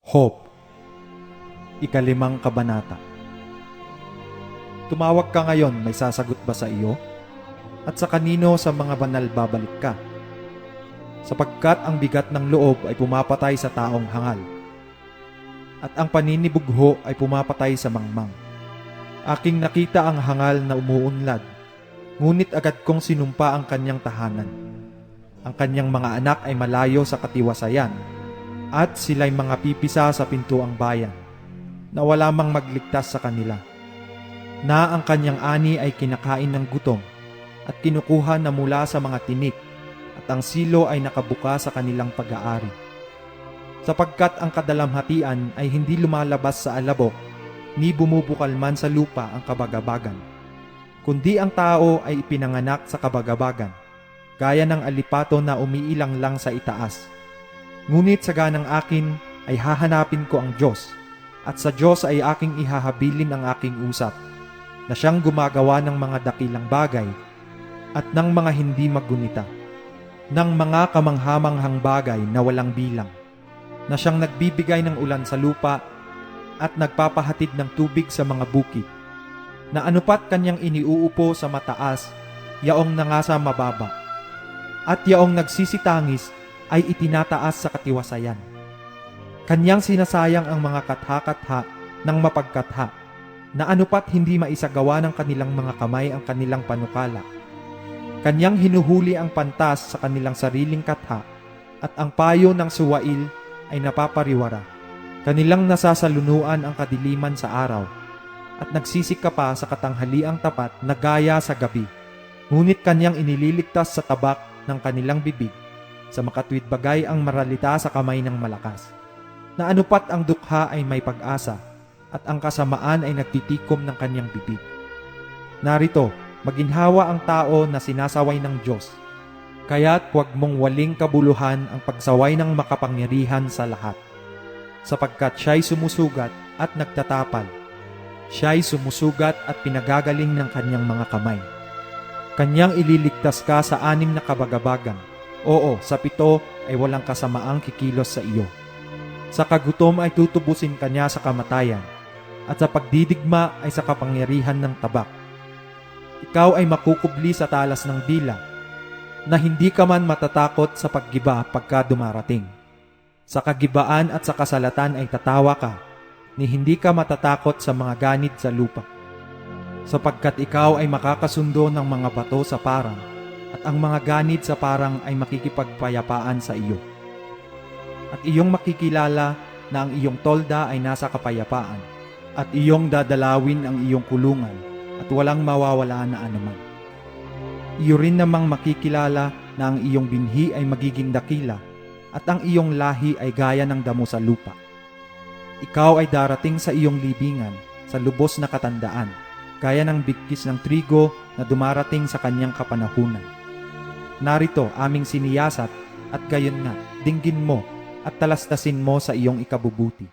Hope, ikalimang kabanata. Tumawag ka ngayon, may sasagot ba sa iyo? At sa kanino sa mga banal babalik ka? Sapagkat ang bigat ng loob ay pumapatay sa taong hangal, at ang paninibugho ay pumapatay sa mangmang. Aking nakita ang hangal na umuunlad, ngunit agad kong sinumpa ang kanyang tahanan. Ang kanyang mga anak ay malayo sa katiwasayan, at sila'y mga pipisa sa pintuang bayan, na wala mang magligtas sa kanila. Na ang kanyang ani ay kinakain ng gutom, at kinukuha na mula sa mga tinik, at ang silo ay nakabuka sa kanilang pag-aari. Sapagkat ang kadalamhatian ay hindi lumalabas sa alabok, ni bumubukal man sa lupa ang kabagabagan, kundi ang tao ay ipinanganak sa kabagabagan, gaya ng alipato na umiilang lang sa itaas. Ngunit sa ganang akin ay hahanapin ko ang Diyos, at sa Diyos ay aking ihahabilin ang aking usap, na siyang gumagawa ng mga dakilang bagay at ng mga hindi maggunita, ng mga kamanghamanghang bagay na walang bilang, na siyang nagbibigay ng ulan sa lupa at nagpapahatid ng tubig sa mga bukid, na anupat kanyang iniuupo sa mataas, yaong nangasa mababa, at yaong nagsisitangis ay itinataas sa katiwasayan. Kanyang sinasayang ang mga katha-katha ng mapagkatha, na anupat hindi maisagawa ng kanilang mga kamay ang kanilang panukala. Kanyang hinuhuli ang pantas sa kanilang sariling katha, at ang payo ng suwail ay napapariwara. Kanilang nasasalunuan ang kadiliman sa araw, at nagsisika pa sa katanghaliang tapat na gaya sa gabi. Ngunit kanyang inililigtas sa tabak ng kanilang bibig, sa makatwid bagay ang maralita sa kamay ng malakas. Na anupat ang dukha ay may pag-asa, at ang kasamaan ay nagtitikom ng kanyang bibig. Narito, maginhawa ang tao na sinasaway ng Diyos, kaya't huwag mong waling kabuluhan ang pagsaway ng makapangyarihan sa lahat. Sapagkat siya'y sumusugat at nagtatapal, siya'y sumusugat at pinagagaling ng kanyang mga kamay. Kanyang ililigtas ka sa 6 na kabagabagan, oo, sa 7 ay walang kasamaang kikilos sa iyo. Sa kagutom ay tutubusin kanya sa kamatayan, at sa pagdidigma ay sa kapangyarihan ng tabak. Ikaw ay makukubli sa talas ng dila, na hindi ka man matatakot sa paggiba pagka dumarating. Sa kagibaan at sa kasalatan ay tatawa ka, ni hindi ka matatakot sa mga ganid sa lupa. Sapagkat ikaw ay makakasundo ng mga bato sa parang, at ang mga ganid sa parang ay makikipagpayapaan sa iyo. At iyong makikilala na ang iyong tolda ay nasa kapayapaan, at iyong dadalawin ang iyong kulungan, at walang mawawala na anuman. Iyo rin namang makikilala na ang iyong binhi ay magiging dakila, at ang iyong lahi ay gaya ng damo sa lupa. Ikaw ay darating sa iyong libingan sa lubos na katandaan, gaya ng bigkis ng trigo na dumarating sa kanyang kapanahunan. Narito aming siniyasat, at gayon nga, dinggin mo at talastasin mo sa iyong ikabubuti.